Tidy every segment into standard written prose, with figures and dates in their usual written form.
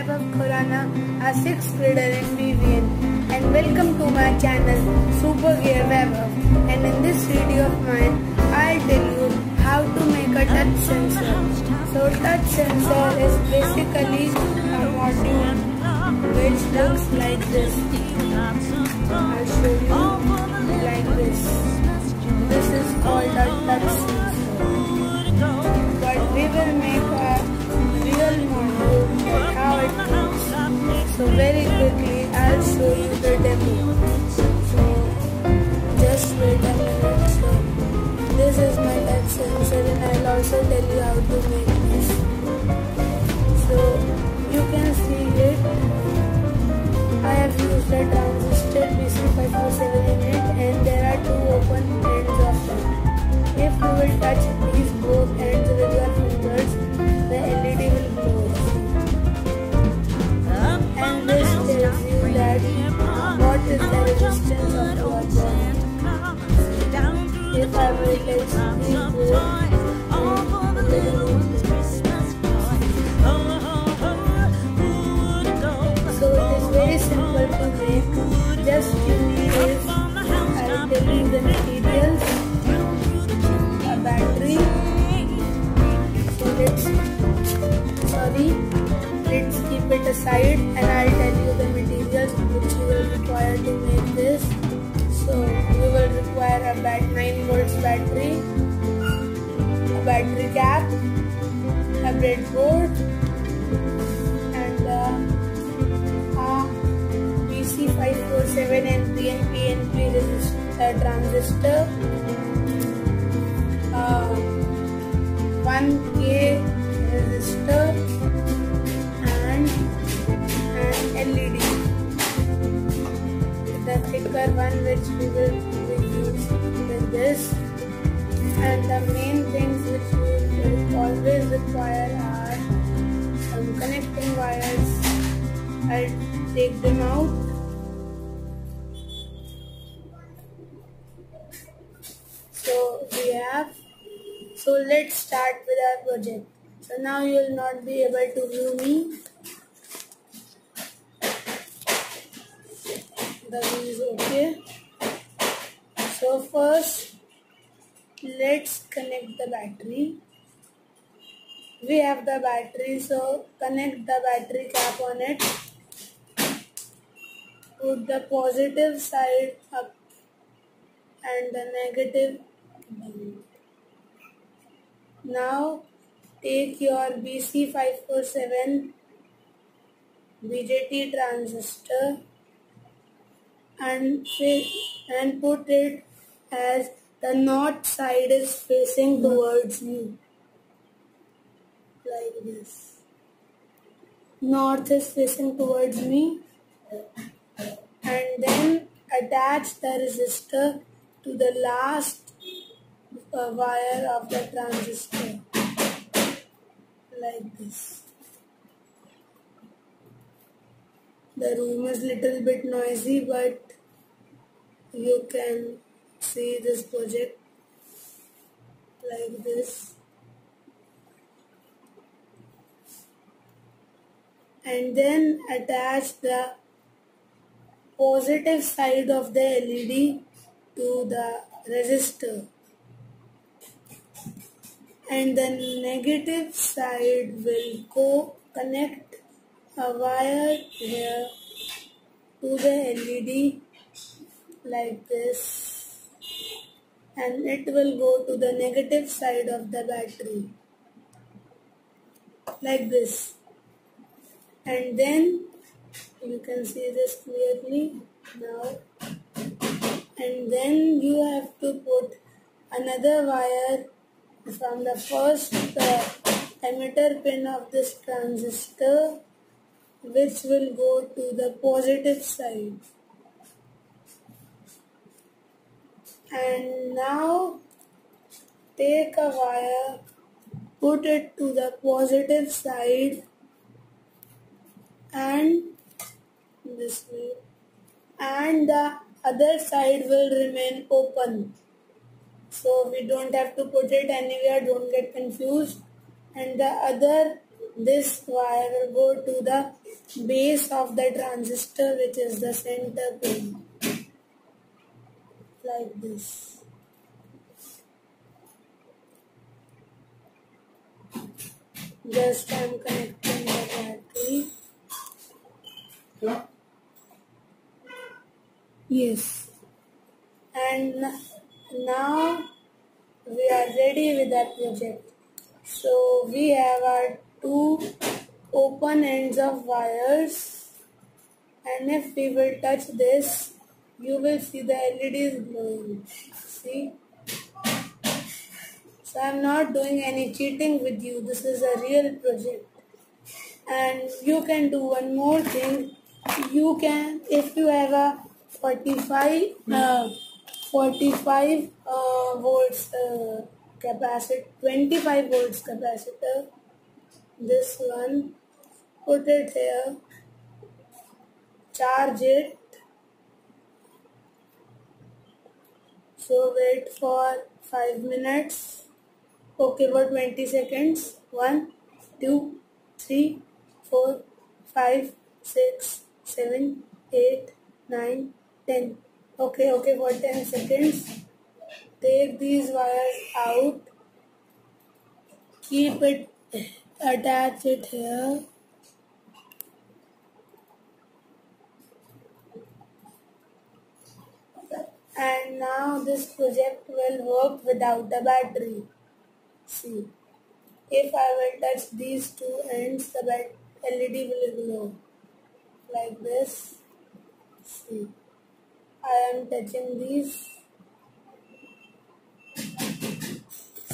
Vaibhav Khurana, a 6th grader in BVN, and welcome to my channel Super Gear Vaibhav. And in this video of mine, I'll tell you how to make a touch sensor. So touch sensor is basically a module which looks like this. I'll show you like this. This is called a touch sensor. But we will make a real module of how it looks. So very quickly I'll show you the demo. So just wait a minute. So this is my touch sensor and I'll also tell you how to make this. So you can see it. I have used a transistor bc547 in it and there are two open ends of it. If you will touch these both ends with your fingers, the LED will glow. And this tells you that what is the resistance of your body. If I will touch these both, so it is very simple to make. Just you need is, I'll tell you the materials. Battery. So let's keep it aside and I'll tell you the materials which you will require to make this. So you will require a 9 volts battery, a battery cap, a breadboard, and a bc547 and PNP resistor transistor. 1K resistor and an LED, the thicker one which we will use with this, and the main things which we will always require are some connecting wires. I'll take them out. So let's start with our project. So now you will not be able to view me. The view is okay. So first, let's connect the battery. We have the battery, so connect the battery cap on it. Put the positive side up and the negative down. Now take your bc547 BJT transistor and put it as the north side is facing towards you, like this. North is facing towards me, and then attach the resistor to the last wire of the transistor, like this. The room is little bit noisy, but you can see this project like this. And then attach the positive side of the LED to the resistor. And the negative side will connect a wire here to the LED like this, and it will go to the negative side of the battery like this. And then you can see this clearly now. And then you have to put another wire from the first emitter pin of this transistor, which will go to the positive side. And now take a wire, put it to the positive side and this way, and the other side will remain open. So we don't have to put it anywhere, don't get confused. And the other, this wire will go to the base of the transistor, which is the center pin, like this. Just I'm connecting the battery. Yes. And now we are ready with our project. So we have our two open ends of wires, and if we will touch this, you will see the LEDs glowing. See? So I am not doing any cheating with you. This is a real project. And you can do one more thing. You can, if you have a 45 volts capacitor, 25 volts capacitor, this one, put it here, charge it. So wait for 5 minutes. Okay, for 20 seconds. 1, 2, 3, 4, 5, 6, 7, 8, 9, 10. Okay, for 10 seconds. Take these wires out. Keep it, attach it here. And now this project will work without the battery. See, if I will touch these two ends, the LED will glow like this. See, I am touching these.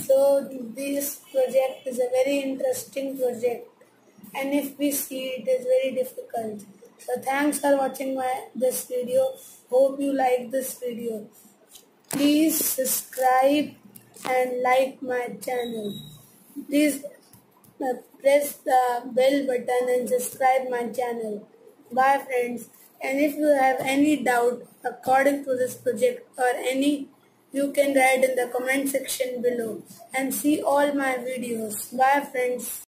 So this project is a very interesting project, and if we see, it is very difficult. So thanks for watching this video. Hope you like this video. Please subscribe and like my channel. Please press the bell button and subscribe my channel. Bye friends. And if you have any doubt according to this project or any, you can write in the comment section below and see all my videos. Bye friends.